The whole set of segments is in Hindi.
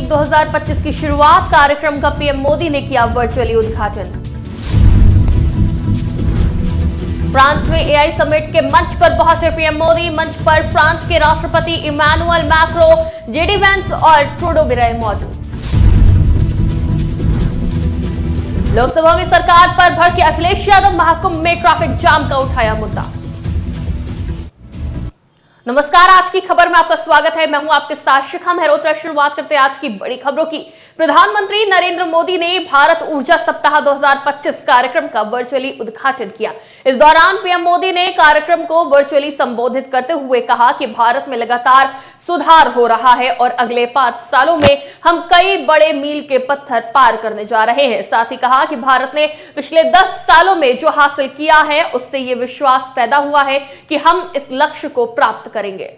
वीक 2025 की शुरुआत। कार्यक्रम का पीएम मोदी ने किया वर्चुअली उद्घाटन। फ्रांस में एआई समिट के मंच पर पहुंचे पीएम मोदी। मंच पर फ्रांस के राष्ट्रपति इमैनुअल मैक्रो, जेडी वेंस और ट्रूडो भी रहे मौजूद। लोकसभा में सरकार पर भड़के अखिलेश यादव, महाकुंभ में ट्रैफिक जाम का उठाया मुद्दा। नमस्कार, आज की खबर में आपका स्वागत है। मैं हूं आपके साथ शिखा मेहरोत्रा। शुरुआत करते हैं आज की बड़ी खबरों की। प्रधानमंत्री नरेंद्र मोदी ने भारत ऊर्जा सप्ताह 2025 कार्यक्रम का वर्चुअली उद्घाटन किया। इस दौरान पीएम मोदी ने कार्यक्रम को वर्चुअली संबोधित करते हुए कहा कि भारत में लगातार सुधार हो रहा है और अगले 5 सालों में हम कई बड़े मील के पत्थर पार करने जा रहे हैं। साथ ही कहा कि भारत ने पिछले 10 सालों में जो हासिल किया है उससे ये विश्वास पैदा हुआ है कि हम इस लक्ष्य को प्राप्त करेंगे।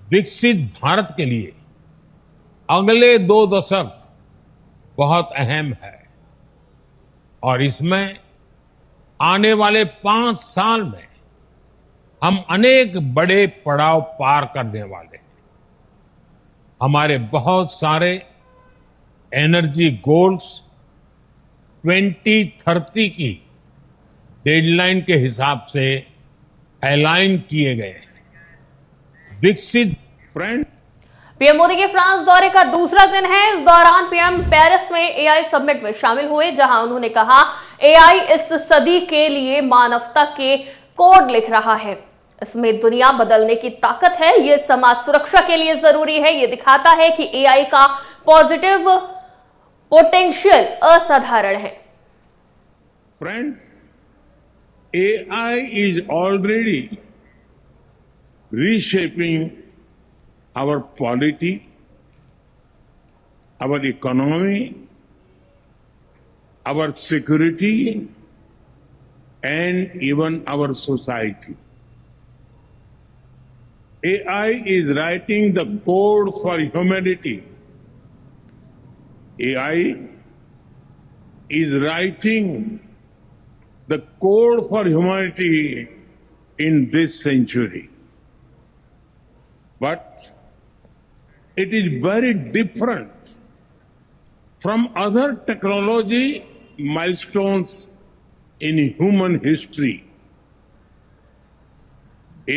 विकसित भारत के लिए अगले 2 दशक बहुत अहम है और इसमें आने वाले 5 साल में हम अनेक बड़े पड़ाव पार करने वाले हैं। हमारे बहुत सारे एनर्जी गोल्स 2030 की डेडलाइन के हिसाब से अलाइन किए गए हैं। विकसित फ्रेंड। पीएम मोदी के फ्रांस दौरे का दूसरा दिन है। इस दौरान पीएम पेरिस में एआई समिट में शामिल हुए, जहां उन्होंने कहा एआई इस सदी के लिए मानवता के कोड लिख रहा है। इसमें दुनिया बदलने की ताकत है। यह समाज सुरक्षा के लिए जरूरी है। यह दिखाता है कि एआई का पॉजिटिव पोटेंशियल असाधारण है। Friend, AI is already reshaping our polity, our economy, our security, and even our society. AI is writing the code for humanity. AI is writing the code for humanity in this century. But it is very different from other technology milestones in human history.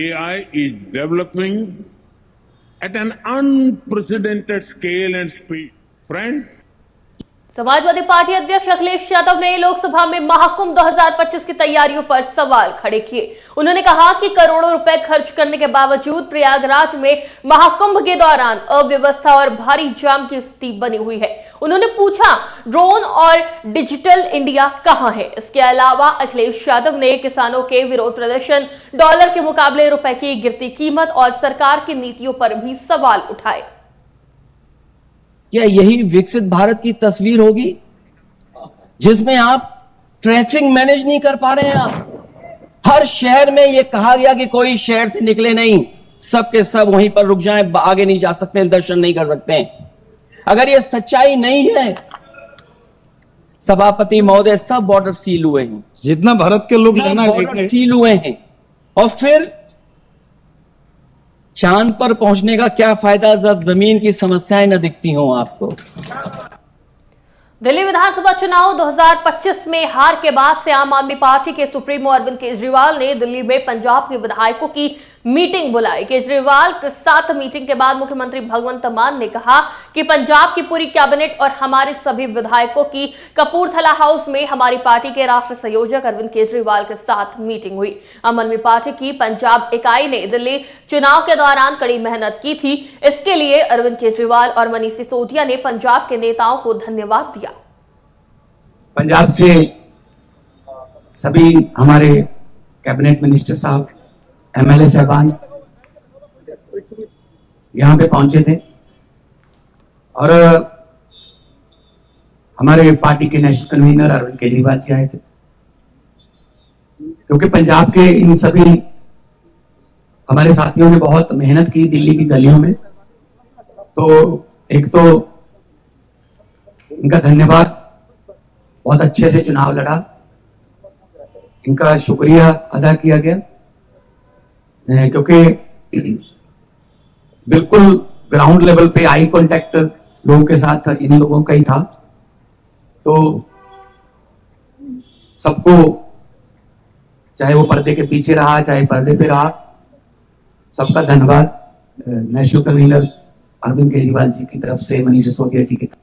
AI is developing at an unprecedented scale and speed. Friends, Samajwadi party अध्यक्ष अखिलेश यादव ने लोकसभा में महाकुंभ 2025 की तैयारियों पर सवाल खड़े किए। उन्होंने कहा कि करोड़ों रुपए खर्च करने के बावजूद प्रयागराज में महाकुंभ के दौरान अव्यवस्था और भारी जाम की स्थिति बनी हुई है। उन्होंने पूछा ड्रोन और डिजिटल इंडिया कहां है। इसके अलावा अखिलेश यादव ने किसानों के विरोध प्रदर्शन, डॉलर के मुकाबले रुपए की गिरती कीमत और सरकार की नीतियों पर भी सवाल उठाए। क्या यही विकसित भारत की तस्वीर होगी जिसमें आप ट्रैफिक मैनेज नहीं कर पा रहे हैं? आप हर शहर में यह कहा गया कि कोई शहर से निकले नहीं, सब के सब वहीं पर रुक जाएं, आगे नहीं जा सकते हैं, दर्शन नहीं कर सकते हैं। अगर यह सच्चाई नहीं है, सभापति महोदय, सब बॉर्डर सील हुए हैं, जितना भारत के लोग लेना बॉर्डर सील हुए हैं, और फिर चांद पर पहुंचने का क्या फायदा जब जमीन की समस्याएं न दिखती हों आपको। दिल्ली विधानसभा चुनाव 2025 में हार के बाद से आम आदमी पार्टी के सुप्रीमो अरविंद केजरीवाल ने दिल्ली में पंजाब के विधायकों की मीटिंग बुलाई। केजरीवाल के साथ मीटिंग के बाद मुख्यमंत्री भगवंत मान ने कहा कि पंजाब की पूरी कैबिनेट और हमारे सभी विधायकों की कपूरथला हाउस में हमारी पार्टी के राष्ट्रीय संयोजक अरविंद केजरीवाल के साथ मीटिंग हुई। आम आदमी पार्टी की पंजाब इकाई ने दिल्ली चुनाव के दौरान कड़ी मेहनत की थी। इसके लिए अरविंद केजरीवाल और मनीष सिसोदिया ने पंजाब के नेताओं को धन्यवाद दिया। पंजाब से सभी हमारे कैबिनेट मिनिस्टर साहब, एमएलए साहबान यहां पे पहुंचे थे और हमारे पार्टी के नेशनल कन्वीनर अरविंद केजरीवाल जी आए थे, क्योंकि पंजाब के इन सभी हमारे साथियों ने बहुत मेहनत की दिल्ली की गलियों में। तो एक तो इनका धन्यवाद, बहुत अच्छे से चुनाव लड़ा, इनका शुक्रिया अदा किया गया, क्योंकि बिल्कुल ग्राउंड लेवल पे आई कांटेक्ट लोगों के साथ इन लोगों का ही था। तो सबको, चाहे वो पर्दे के पीछे रहा चाहे पर्दे पे रहा, सबका धन्यवाद नेशनल कन्वीनर अरविंद केजरीवाल जी की तरफ से, मनीष सिसोदिया जी की तरफ।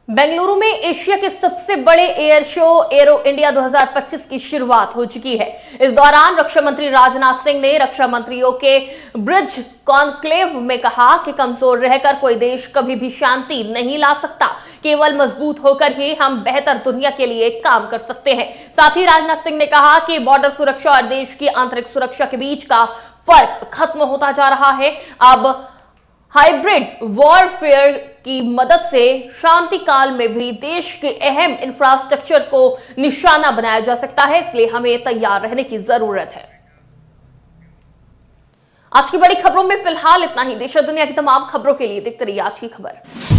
बेंगलुरु में एशिया के सबसे बड़े एयर शो एरो इंडिया 2025 की शुरुआत हो चुकी है। इस दौरान रक्षा मंत्री राजनाथ सिंह ने रक्षा मंत्रियों के ब्रिज कॉन्क्लेव में कहा कि कमजोर रहकर कोई देश कभी भी शांति नहीं ला सकता, केवल मजबूत होकर ही हम बेहतर दुनिया के लिए काम कर सकते हैं। साथ ही राजनाथ सिंह ने कहा कि बॉर्डर सुरक्षा और देश की आंतरिक सुरक्षा के बीच का फर्क खत्म होता जा रहा है। अब हाइब्रिड वॉरफेयर की मदद से शांति काल में भी देश के अहम इंफ्रास्ट्रक्चर को निशाना बनाया जा सकता है, इसलिए हमें तैयार रहने की जरूरत है। आज की बड़ी खबरों में फिलहाल इतना ही। देश और दुनिया की तमाम खबरों के लिए देखते रहिए आज की खबर।